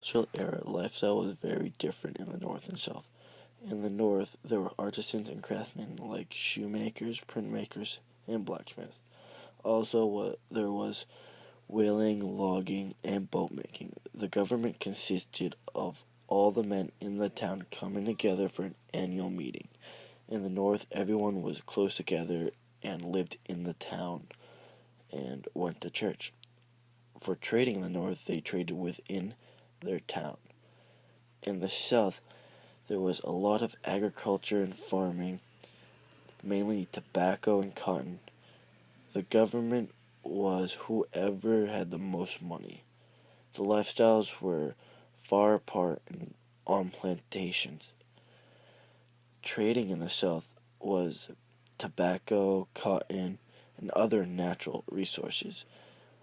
Industrial era lifestyle was very different in the North and South. In the North, there were artisans and craftsmen like shoemakers, printmakers, and blacksmiths. Also, there was whaling, logging, and boat making. The government consisted of all the men in the town coming together for an annual meeting. In the North, everyone was close together and lived in the town and went to church. For trading in the North, they traded within their town. In the South, there was a lot of agriculture and farming, mainly tobacco and cotton. The government was whoever had the most money. The lifestyles were far apart and on plantations. Trading in the South was tobacco, cotton, and other natural resources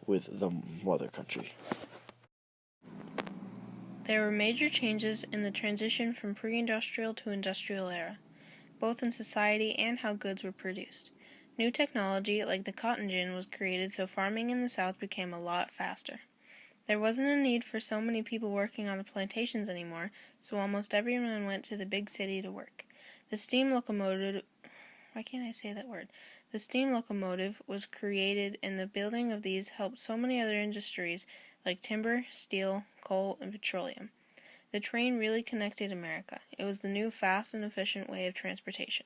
with the mother country. There were major changes in the transition from pre-industrial to industrial era, both in society and how goods were produced. New technology, like the cotton gin, was created so farming in the South became a lot faster. There wasn't a need for so many people working on the plantations anymore, so almost everyone went to the big city to work. The steam locomotive The steam locomotive was created, and the building of these helped so many other industries like timber, steel, coal, and petroleum. The train really connected America. It was the new, fast, and efficient way of transportation.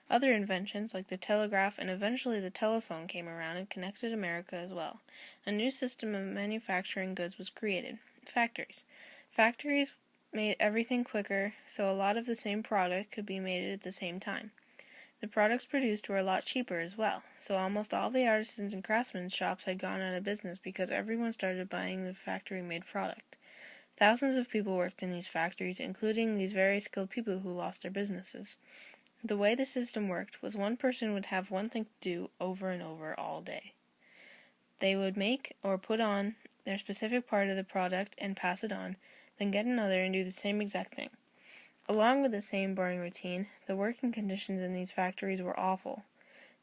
Other inventions, like the telegraph and eventually the telephone, came around and connected America as well. A new system of manufacturing goods was created. Factories. Factories made everything quicker, so a lot of the same product could be made at the same time. The products produced were a lot cheaper as well, so almost all the artisans and craftsmen shops had gone out of business because everyone started buying the factory-made product. Thousands of people worked in these factories, including these very skilled people who lost their businesses. The way the system worked was one person would have one thing to do over and over all day. They would make or put on their specific part of the product and pass it on, then get another and do the same exact thing. Along with the same boring routine, the working conditions in these factories were awful.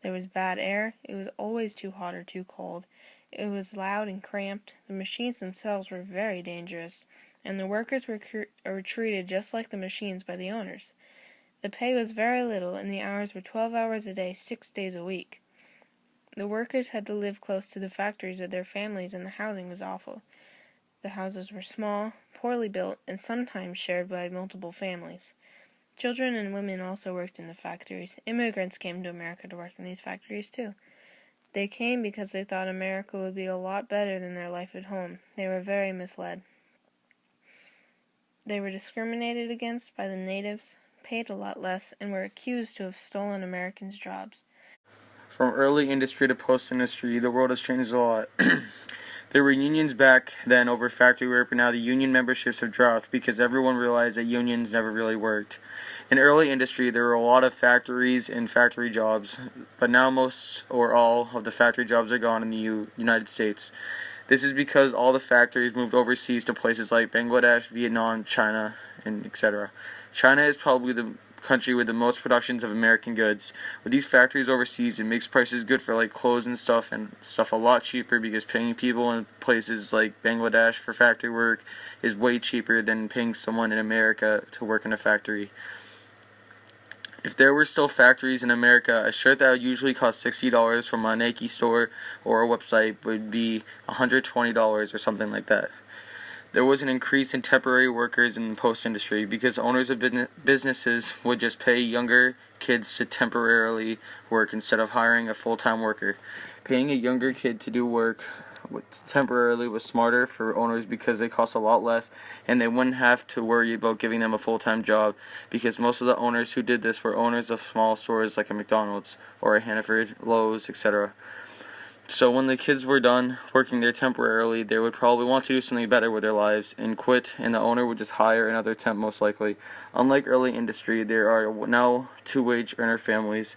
There was bad air, it was always too hot or too cold, it was loud and cramped, the machines themselves were very dangerous, and the workers were treated just like the machines by the owners. The pay was very little, and the hours were 12 hours a day, 6 days a week. The workers had to live close to the factories with their families, and the housing was awful. The houses were small, poorly built, and sometimes shared by multiple families. Children and women also worked in the factories. Immigrants came to America to work in these factories too. They came because they thought America would be a lot better than their life at home. They were very misled. They were discriminated against by the natives, paid a lot less, and were accused to have stolen Americans' jobs. From early industry to post-industry, the world has changed a lot. There were unions back then over factory work, but now the union memberships have dropped because everyone realized that unions never really worked. In early industry, there were a lot of factories and factory jobs, but now most or all of the factory jobs are gone in the United States. This is because all the factories moved overseas to places like Bangladesh, Vietnam, China, and etc. China is probably the country with the most productions of American goods. With these factories overseas, it makes prices good for like clothes and stuff a lot cheaper because paying people in places like Bangladesh for factory work is way cheaper than paying someone in America to work in a factory. If there were still factories in America, a shirt that would usually cost $60 from a Nike store or a website would be $120 or something like that. There was an increase in temporary workers in the post-industry because owners of businesses would just pay younger kids to temporarily work instead of hiring a full-time worker. Paying a younger kid to do work temporarily was smarter for owners because they cost a lot less and they wouldn't have to worry about giving them a full-time job because most of the owners who did this were owners of small stores like a McDonald's or a Hannaford, Lowe's, etc. So when the kids were done working there temporarily, they would probably want to do something better with their lives and quit, and the owner would just hire another temp most likely. Unlike early industry, there are now two-wage earner families,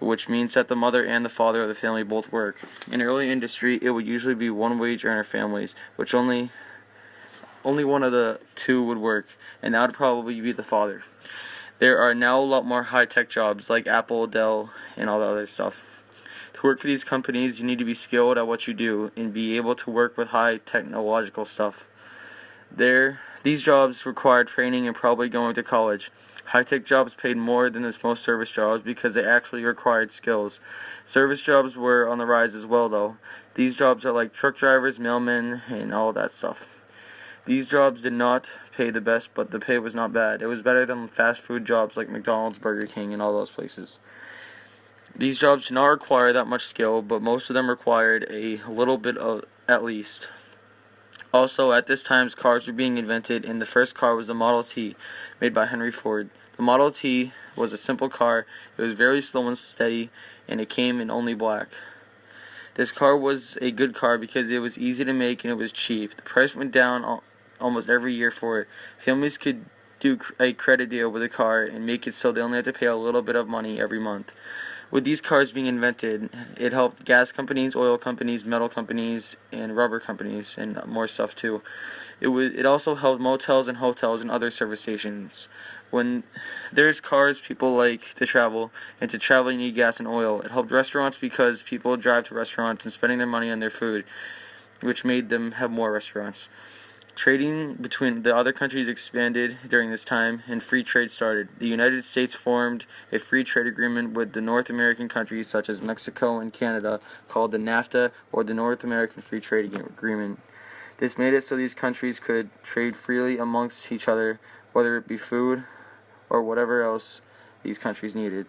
which means that the mother and the father of the family both work. In early industry, it would usually be one-wage earner families, which only one of the two would work, and that would probably be the father. There are now a lot more high-tech jobs like Apple, Dell, and all the other stuff. To work for these companies, you need to be skilled at what you do and be able to work with high technological stuff. These jobs required training and probably going to college. High-tech jobs paid more than most service jobs because they actually required skills. Service jobs were on the rise as well, though. These jobs are like truck drivers, mailmen, and all that stuff. These jobs did not pay the best, but the pay was not bad. It was better than fast food jobs like McDonald's, Burger King, and all those places. These jobs did not require that much skill, but most of them required a little bit of, at least. Also, at this time, cars were being invented, and the first car was the Model T, made by Henry Ford. The Model T was a simple car. It was very slow and steady, and it came in only black. This car was a good car because it was easy to make and it was cheap. The price went down almost every year for it. Families could do a credit deal with a car and make it so they only had to pay a little bit of money every month. With these cars being invented, it helped gas companies, oil companies, metal companies, and rubber companies, and more stuff too. It also helped motels and hotels and other service stations. When there's cars, people like to travel, and to travel you need gas and oil. It helped restaurants because people drive to restaurants and spending their money on their food, which made them have more restaurants. Trading between the other countries expanded during this time, and free trade started. The United States formed a free trade agreement with the North American countries such as Mexico and Canada called the NAFTA, or the North American Free Trade Agreement. This made it so these countries could trade freely amongst each other, whether it be food or whatever else these countries needed.